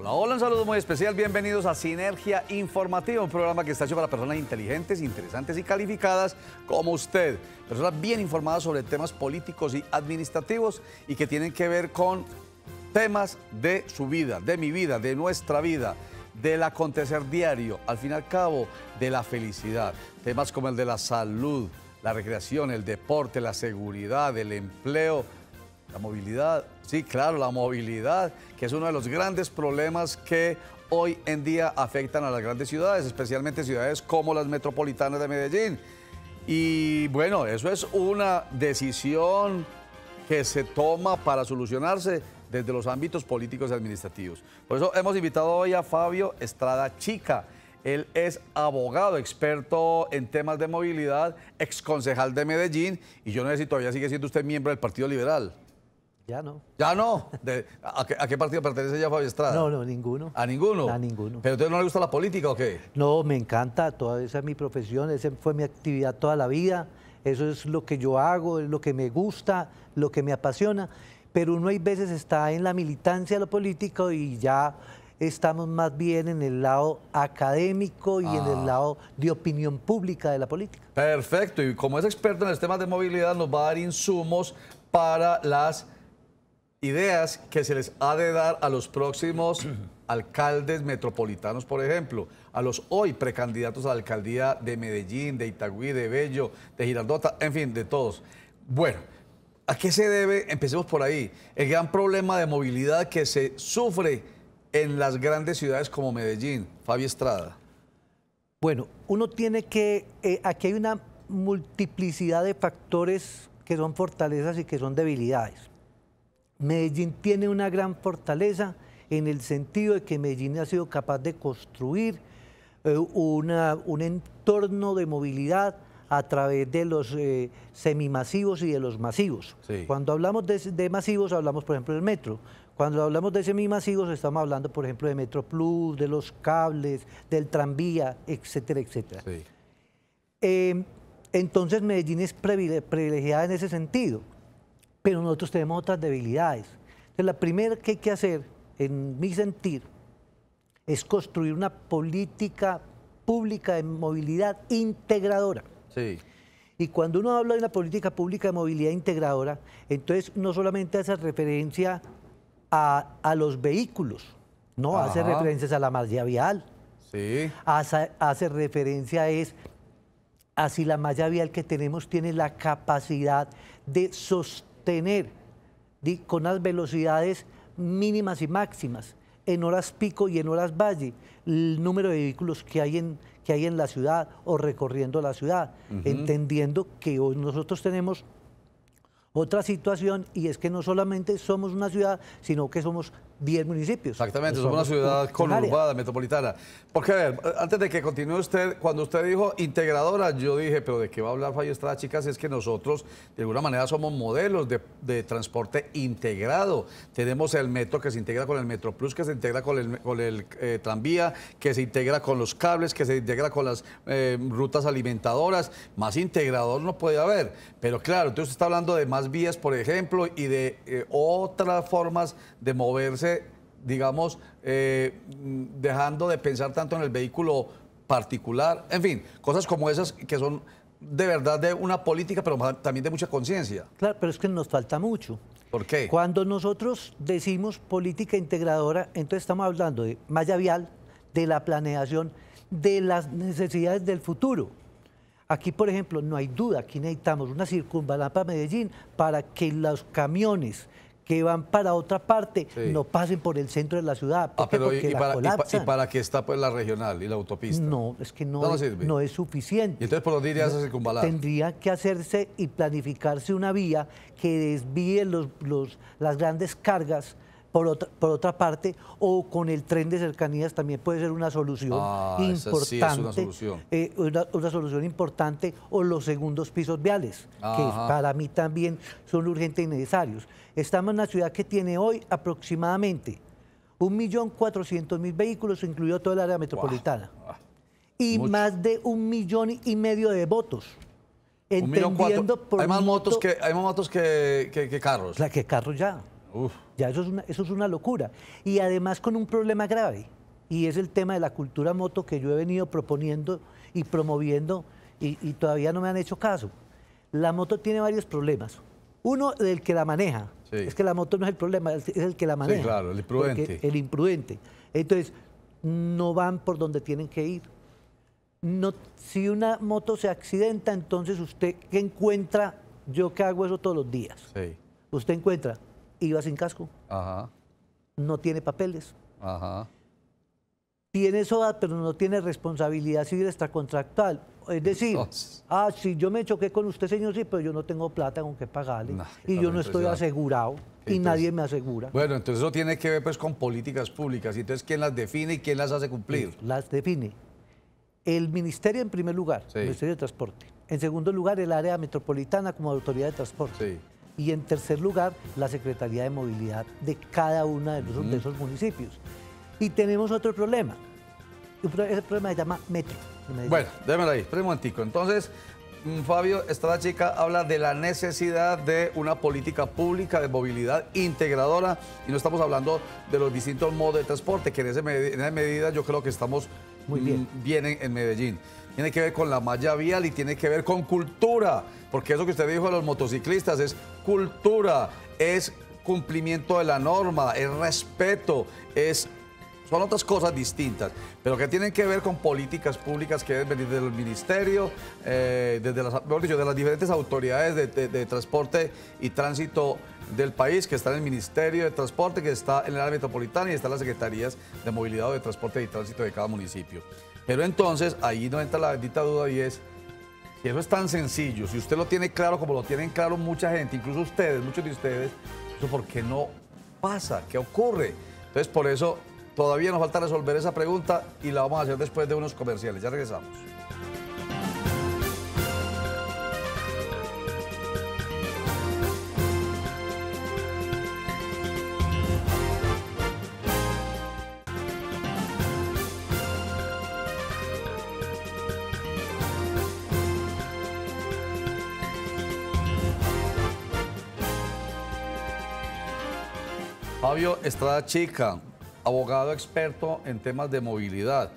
Hola, hola, un saludo muy especial. Bienvenidos a Sinergia Informativa, un programa que está hecho para personas inteligentes, interesantes y calificadas como usted. Personas bien informadas sobre temas políticos y administrativos y que tienen que ver con temas de su vida, de mi vida, de nuestra vida, del acontecer diario, al fin y al cabo, de la felicidad. Temas como el de la salud, la recreación, el deporte, la seguridad, el empleo, la movilidad. Sí, claro, la movilidad, que es uno de los grandes problemas que hoy en día afectan a las grandes ciudades, especialmente ciudades como las metropolitanas de Medellín. Y bueno, eso es una decisión que se toma para solucionarse desde los ámbitos políticos y administrativos. Por eso hemos invitado hoy a Fabio Estrada Chica. Él es abogado, experto en temas de movilidad, exconcejal de Medellín, y yo no sé si todavía sigue siendo usted miembro del Partido Liberal. Ya no. ¿Ya no? ¿A qué partido pertenece ya Fabio Estrada? No, ninguno. ¿A ninguno? A ninguno. ¿Pero a usted no le gusta la política o qué? No, me encanta, toda esa es mi profesión, esa fue mi actividad toda la vida, eso es lo que yo hago, es lo que me gusta, lo que me apasiona, pero uno hay veces está en la militancia de lo político y ya estamos más bien en el lado académico y en el lado de opinión pública de la política. Perfecto, y como es experto en los temas de movilidad, nos va a dar insumos para las ideas que se les ha de dar a los próximos alcaldes metropolitanos, por ejemplo, a los hoy precandidatos a la alcaldía de Medellín, de Itagüí, de Bello, de Girardota, en fin, de todos. Bueno, ¿a qué se debe? Empecemos por ahí. El gran problema de movilidad que se sufre en las grandes ciudades como Medellín. Fabio Estrada. Bueno, uno tiene que, aquí hay una multiplicidad de factores que son fortalezas y que son debilidades. Medellín tiene una gran fortaleza en el sentido de que Medellín ha sido capaz de construir un entorno de movilidad a través de los semimasivos y de los masivos. Sí. Cuando hablamos de masivos hablamos, por ejemplo, del metro. Cuando hablamos de semimasivos estamos hablando, por ejemplo, de Metro Plus, de los cables, del tranvía, etcétera, etcétera. Sí. Entonces Medellín es privilegiada en ese sentido, pero nosotros tenemos otras debilidades. Entonces, la primera que hay que hacer, en mi sentir, es construir una política pública de movilidad integradora. Sí. Y cuando uno habla de una política pública de movilidad integradora, entonces no solamente hace referencia a los vehículos, no, hace referencias a la malla vial, sí. hace referencia a si la malla vial que tenemos tiene la capacidad de sostener con las velocidades mínimas y máximas, en horas pico y en horas valle, el número de vehículos que hay en la ciudad o recorriendo la ciudad, entendiendo que hoy nosotros tenemos otra situación y es que no solamente somos una ciudad, sino que somos 10 municipios. Exactamente, somos una ciudad conurbada, metropolitana. Porque, a ver, antes de que continúe usted, cuando usted dijo integradora, yo dije, pero ¿de qué va a hablar Fabio Estrada, chicas? Es que nosotros, de alguna manera, somos modelos de transporte integrado. Tenemos el metro que se integra con el Metro Plus, que se integra con el tranvía, que se integra con los cables, que se integra con las rutas alimentadoras. Más integrador no puede haber. Pero claro, entonces usted está hablando de más vías, por ejemplo, y de otras formas de moverse, digamos, dejando de pensar tanto en el vehículo particular, en fin, cosas como esas que son de verdad de una política, pero también de mucha conciencia. Claro, pero es que nos falta mucho. ¿Por qué? Cuando nosotros decimos política integradora, entonces estamos hablando de malla vial, de la planeación, de las necesidades del futuro. Aquí, por ejemplo, no hay duda, aquí necesitamos una circunvalar para Medellín para que los camiones que van para otra parte no pasen por el centro de la ciudad. Porque ¿y para qué está pues la regional y la autopista? No, es que no es suficiente. ¿Y entonces por dónde iría esa circunvalar? Tendría que hacerse y planificarse una vía que desvíe las grandes cargas por otra parte, o con el tren de cercanías también puede ser una solución importante. Sí es una solución. Una solución importante, o los segundos pisos viales, que para mí también son urgentes y necesarios. Estamos en una ciudad que tiene hoy aproximadamente 1.400.000 vehículos, incluido todo el área metropolitana, y mucho. Más de 1,5 millones de votos. Entendiendo por hay más motos que carros. Que carros ya. Uf. Ya eso es una locura. Y además con un problema grave, y es el tema de la cultura moto que yo he venido proponiendo y promoviendo y todavía no me han hecho caso. La moto tiene varios problemas. Uno, del que la maneja. Sí. Es que la moto no es el problema, es el que la maneja. Sí, claro, el imprudente. Porque el imprudente. Entonces, no van por donde tienen que ir. No, si una moto se accidenta, entonces usted, ¿qué encuentra? Yo que hago eso todos los días. Sí. Usted encuentra, iba sin casco, Ajá. no tiene papeles, Ajá. tiene SOAT, pero no tiene responsabilidad civil extracontractual. Es decir, si yo me choqué con usted, señor, sí, pero yo no tengo plata con qué pagarle. No, Y yo no estoy asegurado y nadie me asegura. Bueno, entonces eso tiene que ver pues con políticas públicas. Y entonces, ¿quién las define y quién las hace cumplir? Las define el Ministerio en primer lugar, Sí. el Ministerio de Transporte. En segundo lugar, el área metropolitana como autoridad de transporte. Sí. Y en tercer lugar, la Secretaría de Movilidad de cada uno de esos municipios. Y tenemos otro problema. Ese problema se llama Metro. Bueno, démelo ahí, espera un momentico. Entonces, Fabio Estrada Chica habla de la necesidad de una política pública de movilidad integradora y no estamos hablando de los distintos modos de transporte, que en esa medida yo creo que estamos muy bien en Medellín. Tiene que ver con la malla vial y tiene que ver con cultura, porque eso que usted dijo de los motociclistas es cultura, es cumplimiento de la norma, es respeto, son otras cosas distintas, pero que tienen que ver con políticas públicas que deben venir del ministerio, mejor dicho, de las diferentes autoridades de transporte y tránsito del país, que está en el Ministerio de Transporte, que está en el área metropolitana y están las secretarías de movilidad o de transporte y tránsito de cada municipio. Pero entonces, ahí no entra la bendita duda y es, si eso es tan sencillo, si usted lo tiene claro como lo tienen claro mucha gente, incluso ustedes, muchos de ustedes, ¿eso por qué no pasa? ¿Qué ocurre? Entonces, por eso todavía nos falta resolver esa pregunta y la vamos a hacer después de unos comerciales. Ya regresamos. Fabio Estrada Chica, abogado experto en temas de movilidad.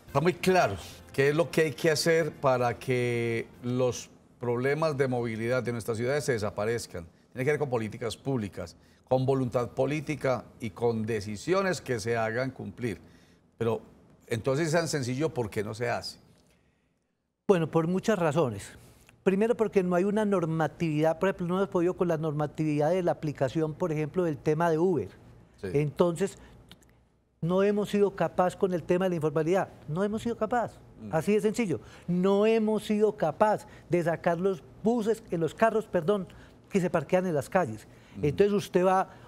Está muy claro qué es lo que hay que hacer para que los problemas de movilidad de nuestras ciudades se desaparezcan. Tiene que ver con políticas públicas, con voluntad política y con decisiones que se hagan cumplir. Pero entonces es tan sencillo, ¿por qué no se hace? Bueno, por muchas razones. Primero porque no hay una normatividad, por ejemplo, no hemos podido con la normatividad de la aplicación, por ejemplo, del tema de Uber. Sí. Entonces, no hemos sido capaz con el tema de la informalidad. No hemos sido capaz. Así de sencillo. No hemos sido capaz de sacar los buses, los carros, perdón, que se parquean en las calles. Entonces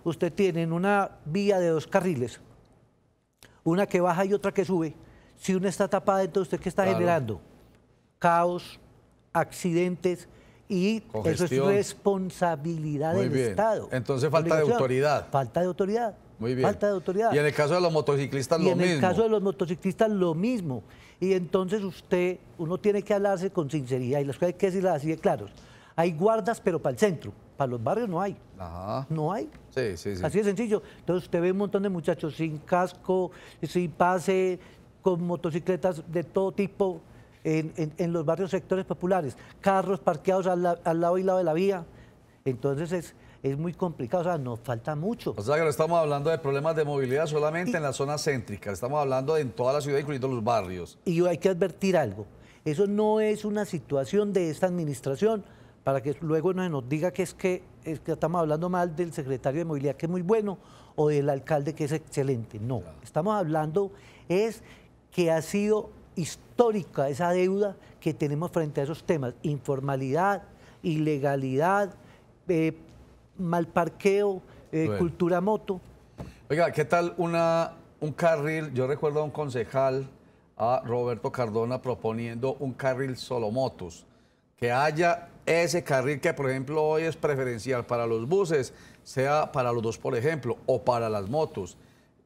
usted tiene en una vía de 2 carriles, una que baja y otra que sube. Si una está tapada, entonces ¿usted qué está generando? Caos, accidentes y congestión. Eso es responsabilidad del Estado. Entonces falta de autoridad. Falta de autoridad. Muy bien. Falta de autoridad. Y en el caso de los motociclistas lo mismo. Y en el caso de los motociclistas lo mismo. Y entonces uno tiene que hablarse con sinceridad y las cosas hay que decirlas así de claros. Hay guardas, pero para el centro. Para los barrios no hay. Ajá. No hay. Sí, sí, sí. Así de sencillo. Entonces usted ve un montón de muchachos sin casco, sin pase, con motocicletas de todo tipo en los barrios sectores populares. Carros parqueados al lado y lado de la vía. Entonces es muy complicado, o sea, nos falta mucho. O sea, que no estamos hablando de problemas de movilidad solamente en las zonas céntricas, estamos hablando en toda la ciudad, incluyendo los barrios. Y hay que advertir algo, eso no es una situación de esta administración, para que luego no se nos diga que es que estamos hablando mal del secretario de Movilidad, que es muy bueno, o del alcalde, que es excelente. No, claro. Estamos hablando es que ha sido histórica esa deuda que tenemos frente a esos temas, informalidad, ilegalidad, mal parqueo, cultura moto. Oiga, ¿qué tal un carril? Yo recuerdo a un concejal, a Roberto Cardona, proponiendo un carril solo motos, que haya ese carril que, por ejemplo, hoy es preferencial para los buses, sea para los dos, por ejemplo, o para las motos.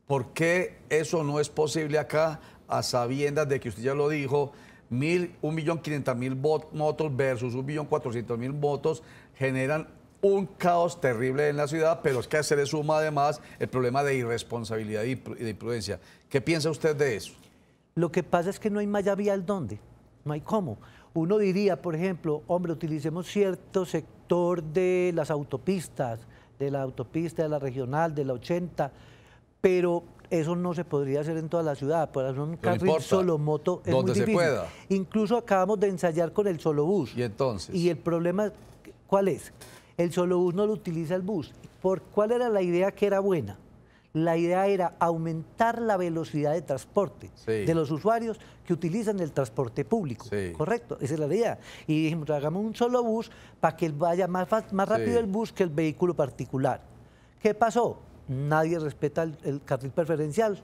¿Por qué eso no es posible acá, a sabiendas de que usted ya lo dijo, 1.500.000 motos versus 1.400.000 motos generan un caos terrible en la ciudad, pero es que se le suma además el problema de irresponsabilidad y de imprudencia. ¿Qué piensa usted de eso? Lo que pasa es que no hay malla vial dónde, no hay cómo. Uno diría, por ejemplo, hombre, utilicemos cierto sector de las autopistas, de la autopista, de la regional, de la 80, pero eso no se podría hacer en toda la ciudad. Por eso un carril solo moto es muy difícil. Donde se pueda. Incluso acabamos de ensayar con el solo bus. ¿Y entonces? Y el problema, ¿cuál es? El solo bus no lo utiliza el bus. ¿Cuál era la idea que era buena? La idea era aumentar la velocidad de transporte de los usuarios que utilizan el transporte público, ¿correcto? Esa es la idea. Y dijimos, hagamos un solo bus para que vaya más rápido el bus que el vehículo particular. ¿Qué pasó? Nadie respeta el carril preferencial.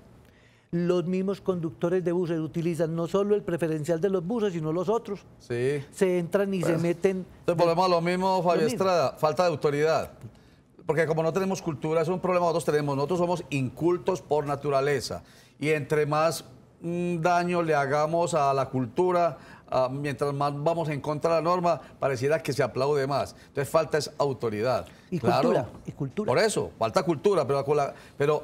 Los mismos conductores de buses utilizan no solo el preferencial de los buses, sino los otros. Se entran y se meten... Entonces volvemos a lo mismo, Fabio Estrada, falta de autoridad. Porque como no tenemos cultura, es un problema que nosotros tenemos. Nosotros somos incultos por naturaleza. Y entre más daño le hagamos a la cultura, mientras más vamos en contra de la norma, pareciera que se aplaude más. Entonces falta es autoridad. Y cultura. Y cultura. Por eso, falta cultura, pero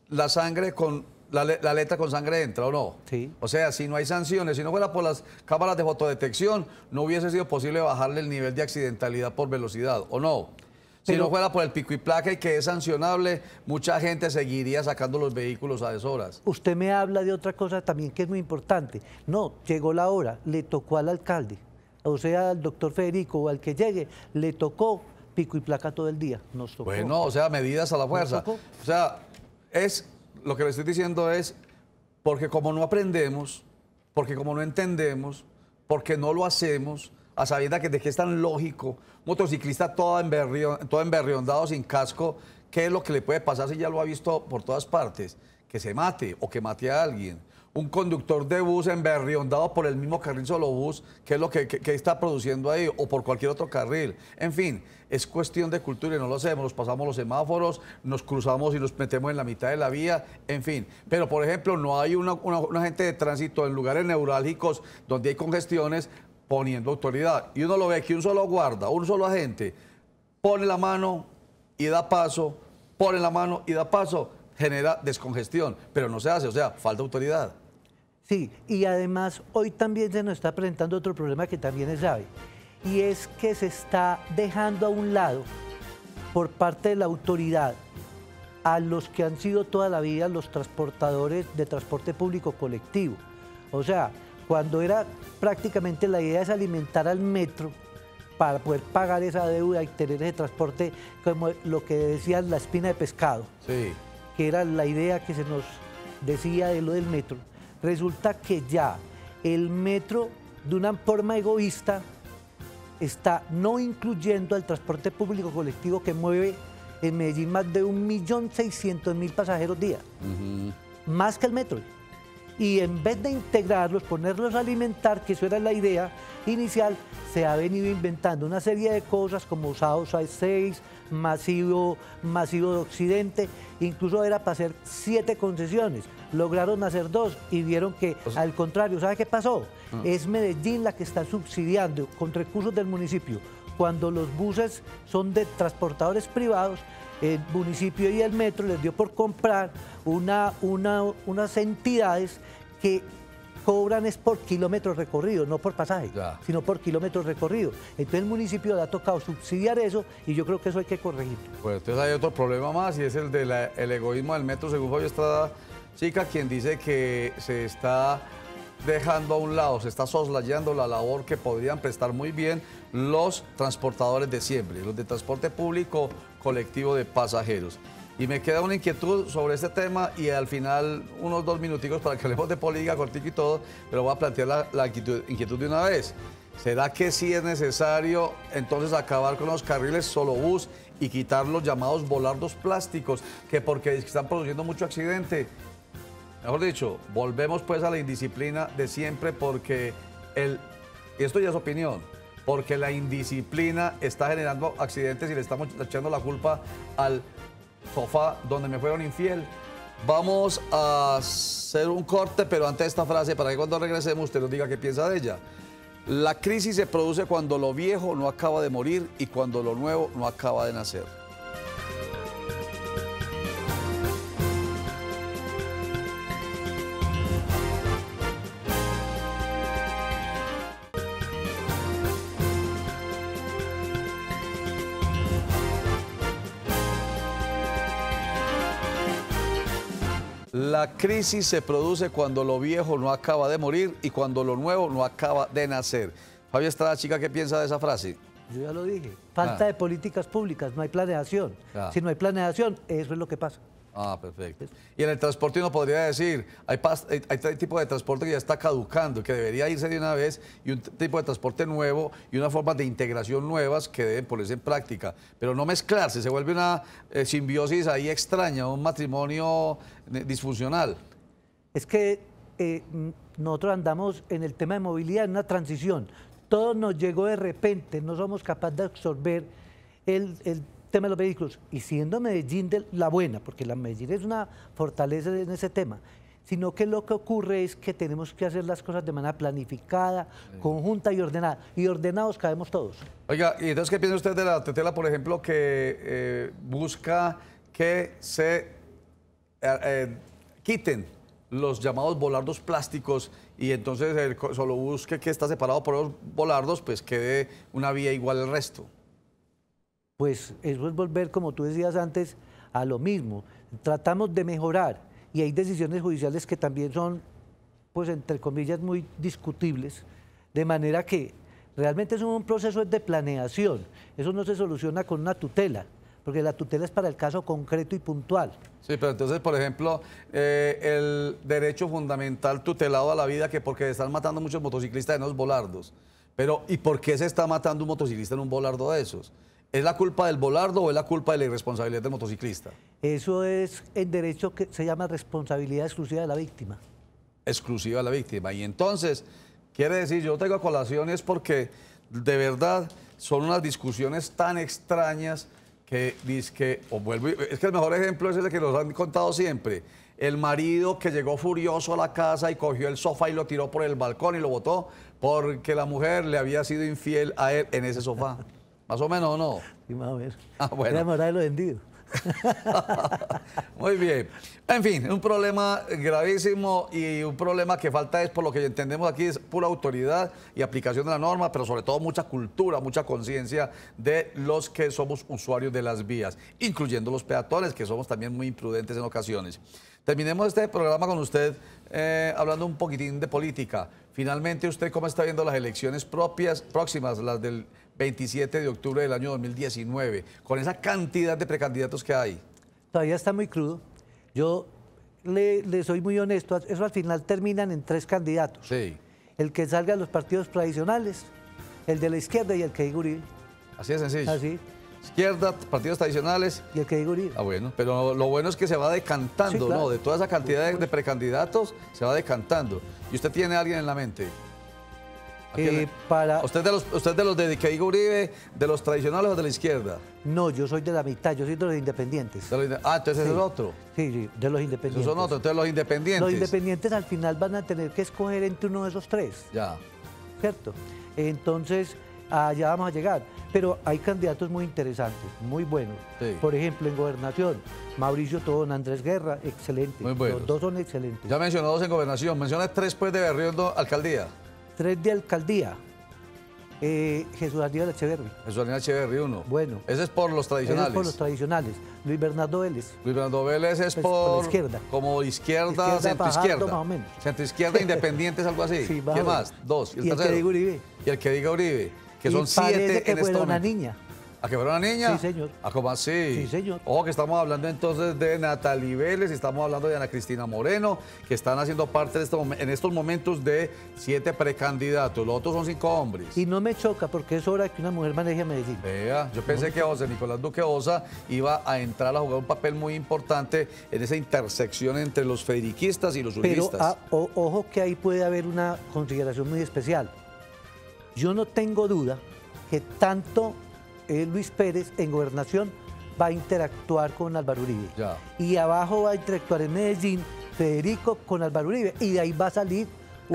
la sangre con... La letra con sangre entra, ¿o no? Sí. O sea, si no hay sanciones, si no fuera por las cámaras de fotodetección, no hubiese sido posible bajarle el nivel de accidentalidad por velocidad, ¿o no? Si no fuera por el pico y placa y que es sancionable, mucha gente seguiría sacando los vehículos a deshoras. Usted me habla de otra cosa también que es muy importante. No, llegó la hora, le tocó al alcalde, o sea, al doctor Federico o al que llegue, le tocó pico y placa todo el día. Nos tocó. Bueno, o sea, medidas a la fuerza. O sea, lo que le estoy diciendo es, porque como no aprendemos, porque como no entendemos, porque no lo hacemos, a sabiendas de que es tan lógico, motociclista todo emberriondado, sin casco, ¿qué es lo que le puede pasar si ya lo ha visto por todas partes? Que se mate o que mate a alguien. Un conductor de bus emberriondado por el mismo carril solo bus, ¿qué es lo que está produciendo ahí? O por cualquier otro carril. En fin, es cuestión de cultura y no lo hacemos. Nos pasamos los semáforos, nos cruzamos y nos metemos en la mitad de la vía, en fin. Pero, por ejemplo, no hay una gente de tránsito en lugares neurálgicos donde hay congestiones poniendo autoridad. Y uno lo ve que un solo guarda, un solo agente, pone la mano y da paso, pone la mano y da paso, genera descongestión, pero no se hace, o sea, falta autoridad. Sí, y además hoy también se nos está presentando otro problema que también es grave, y es que se está dejando a un lado por parte de la autoridad a los que han sido toda la vida los transportadores de transporte público colectivo. O sea, cuando era prácticamente la idea es alimentar al metro para poder pagar esa deuda y tener ese transporte como lo que decían la espina de pescado, que era la idea que se nos decía de lo del metro. Resulta que ya el metro, de una forma egoísta, está no incluyendo al transporte público colectivo que mueve en Medellín más de 1.600.000 pasajeros día, más que el metro. Y en vez de integrarlos, ponerlos a alimentar, que eso era la idea inicial, se ha venido inventando una serie de cosas como South Side 6, masivo de Occidente, incluso era para hacer 7 concesiones. Lograron hacer 2 y vieron que, al contrario, ¿sabe qué pasó? Es Medellín la que está subsidiando con recursos del municipio. Cuando los buses son de transportadores privados, el municipio y el metro les dio por comprar unas entidades que cobran es por kilómetros recorridos, no por pasaje, sino por kilómetros recorridos. Entonces el municipio le ha tocado subsidiar eso y yo creo que eso hay que corregir. Pues entonces hay otro problema más y es el del egoísmo del metro, según Fabio Estrada Chica, quien dice que se está dejando a un lado, se está soslayando la labor que podrían prestar muy bien los transportadores de siempre, los de transporte público colectivo de pasajeros. Y me queda una inquietud sobre este tema y al final unos 2 minuticos para que hablemos de política, cortico y todo, pero voy a plantear la inquietud de una vez. ¿Será que sí es necesario entonces acabar con los carriles solo bus y quitar los llamados volardos plásticos, que porque están produciendo mucho accidente? Mejor dicho, volvemos pues a la indisciplina de siempre porque y esto ya es opinión, porque la indisciplina está generando accidentes y le estamos echando la culpa al sofá donde me fueron infiel. Vamos a hacer un corte, pero antes esta frase para que cuando regresemos usted nos diga qué piensa de ella. La crisis se produce cuando lo viejo no acaba de morir y cuando lo nuevo no acaba de nacer. La crisis se produce cuando lo viejo no acaba de morir y cuando lo nuevo no acaba de nacer. Fabi Estrada, chica, ¿qué piensa de esa frase? Yo ya lo dije. Falta de políticas públicas, no hay planeación. Si no hay planeación, eso es lo que pasa. Ah, perfecto. Y en el transporte uno podría decir, hay tipo de transporte que ya está caducando, que debería irse de una vez, y un tipo de transporte nuevo y unas formas de integración nuevas que deben ponerse en práctica, pero no mezclarse, se vuelve una simbiosis ahí extraña, un matrimonio disfuncional. Es que nosotros andamos en el tema de movilidad en una transición. Todo nos llegó de repente, no somos capaces de absorber el tema de los vehículos, y siendo Medellín la buena, porque la Medellín es una fortaleza en ese tema, sino que lo que ocurre es que tenemos que hacer las cosas de manera planificada, conjunta y ordenada, y ordenados cabemos todos. Oiga, ¿y entonces qué piensa usted de la tutela, por ejemplo, que busca que se quiten los llamados volardos plásticos y entonces solo busque que está separado por los volardos, pues quede una vía igual al resto? Pues eso es volver, como tú decías antes, a lo mismo. Tratamos de mejorar y hay decisiones judiciales que también son, pues entre comillas, muy discutibles, de manera que realmente es un proceso de planeación. Eso no se soluciona con una tutela, porque la tutela es para el caso concreto y puntual. Sí, pero entonces, por ejemplo, el derecho fundamental tutelado a la vida, que porque están matando muchos motociclistas en los volardos, pero ¿y por qué se está matando un motociclista en un volardo de esos? ¿Es la culpa del volardo o es la culpa de la irresponsabilidad del motociclista? Eso es el derecho que se llama responsabilidad exclusiva de la víctima. Exclusiva de la víctima. Y entonces, quiere decir, yo traigo a colación es porque de verdad son unas discusiones tan extrañas que dizque, es que el mejor ejemplo es el que nos han contado siempre. El marido que llegó furioso a la casa y cogió el sofá y lo tiró por el balcón y lo botó porque la mujer le había sido infiel a él en ese sofá. ¿Más o menos o no? Sí, más o menos. Ah, bueno. Era moral de lo vendido. Muy bien. En fin, un problema gravísimo y un problema que falta es, por lo que entendemos aquí, es pura autoridad y aplicación de la norma, pero sobre todo mucha cultura, mucha conciencia de los que somos usuarios de las vías, incluyendo los peatones, que somos también muy imprudentes en ocasiones. Terminemos este programa con usted hablando un poquitín de política. Finalmente, ¿usted cómo está viendo las elecciones próximas, las del 27 de octubre del año 2019, con esa cantidad de precandidatos que hay? Todavía está muy crudo. Yo le soy muy honesto, eso al final terminan en 3 candidatos. Sí. El que salga de los partidos tradicionales, el de la izquierda y el que diga Uribe. Así de sencillo. Así. Izquierda, partidos tradicionales. Y el que diga Uribe. Ah, bueno, pero lo bueno es que se va decantando, sí, claro, ¿no? De toda esa cantidad de precandidatos, se va decantando. ¿Y usted tiene a alguien en la mente? ¿Usted de los de que diga Uribe, de los tradicionales o de la izquierda? No, yo soy de la mitad, yo soy de los independientes. Entonces sí, es el otro. Sí, de los independientes. Esos son otros, entonces los independientes. Los independientes al final van a tener que escoger entre uno de esos 3. Ya. ¿Cierto? Entonces, allá vamos a llegar. Pero hay candidatos muy interesantes, muy buenos. Sí. Por ejemplo, en Gobernación, Mauricio Tobón, Andrés Guerra, excelente. Muy buenos. Los 2 son excelentes. Ya mencionó 2 en Gobernación, menciona 3 pues de Berrío, alcaldía. 3 de alcaldía. Jesús Aníbal Echeverri. Jesús Aníbal Echeverri, 1. Bueno. Ese es por los tradicionales. Ese es por los tradicionales. Luis Bernardo Vélez. Luis Bernardo Vélez es por la izquierda. Como izquierda, centroizquierda. Más o menos. Centroizquierda, independientes, algo así. Sí, ¿Qué más? 2. ¿Y el que diga Uribe? Y el que diga Uribe, que son 7 que en este momento. una niña. ¿A que fuera una niña? Sí, señor. ¿A cómo así? Sí, señor. Ojo que estamos hablando entonces de Natalie Vélez, estamos hablando de Ana Cristina Moreno, que están haciendo parte de en estos momentos de 7 precandidatos. Los otros son 5 hombres. Y no me choca porque es hora que una mujer maneje a Medellín. Vea, yo pensé que José Nicolás Duque Osa iba a entrar a jugar un papel muy importante en esa intersección entre los federiquistas y los uribistas. Pero ojo que ahí puede haber una consideración muy especial. Yo no tengo duda que tanto Luis Pérez en Gobernación va a interactuar con Álvaro Uribe. Ya. Y abajo va a interactuar en Medellín Federico con Álvaro Uribe. Y de ahí va a salir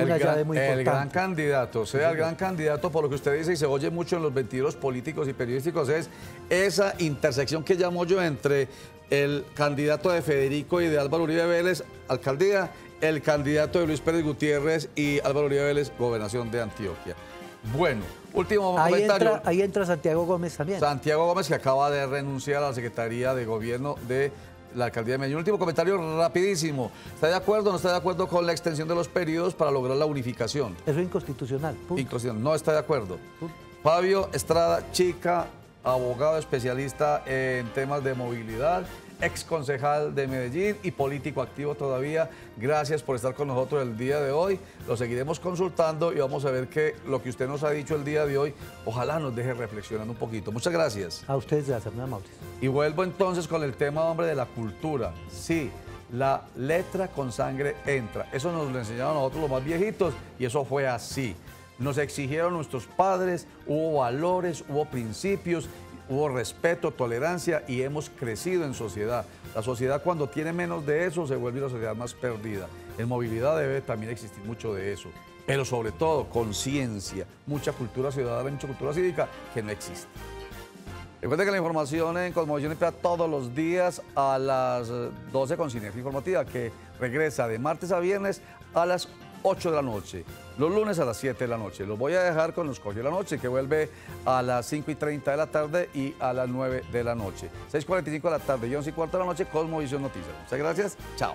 una llave muy importante. El gran candidato, o sea, el gran candidato, por lo que usted dice y se oye mucho en los ventidos políticos y periodísticos, es esa intersección que llamo yo entre el candidato de Federico y de Álvaro Uribe Vélez, alcaldía, el candidato de Luis Pérez Gutiérrez y Álvaro Uribe Vélez, gobernación de Antioquia. Bueno, último comentario. Ahí entra Santiago Gómez también. Santiago Gómez, que acaba de renunciar a la Secretaría de Gobierno de la Alcaldía de Medellín. Último comentario rapidísimo. ¿Está de acuerdo o no está de acuerdo con la extensión de los periodos para lograr la unificación? Eso es inconstitucional. Punto. Inconstitucional. No está de acuerdo. Fabio Estrada Chica, abogado especialista en temas de movilidad, ex concejal de Medellín y político activo todavía. Gracias por estar con nosotros el día de hoy. Lo seguiremos consultando y vamos a ver que lo que usted nos ha dicho el día de hoy, ojalá nos deje reflexionando un poquito. Muchas gracias. A ustedes, gracias, muy amables. Y vuelvo entonces con el tema, hombre, de la cultura. Sí, la letra con sangre entra. Eso nos lo enseñaron a nosotros los más viejitos y eso fue así. Nos exigieron nuestros padres, hubo valores, hubo principios, hubo respeto, tolerancia y hemos crecido en sociedad. La sociedad cuando tiene menos de eso se vuelve una sociedad más perdida. En movilidad debe también existir mucho de eso, pero sobre todo conciencia, mucha cultura ciudadana, mucha cultura cívica que no existe. Recuerden que la información en Cosmovisión emplea todos los días a las 12 con Sinergia Informativa, que regresa de martes a viernes a las 8 de la noche, los lunes a las 7 de la noche. Los voy a dejar con Los Cogió la Noche, que vuelve a las 5:30 de la tarde y a las 9 de la noche. 6:45 de la tarde y 11:15 de la noche, Cosmovisión Noticias. Muchas gracias, chao.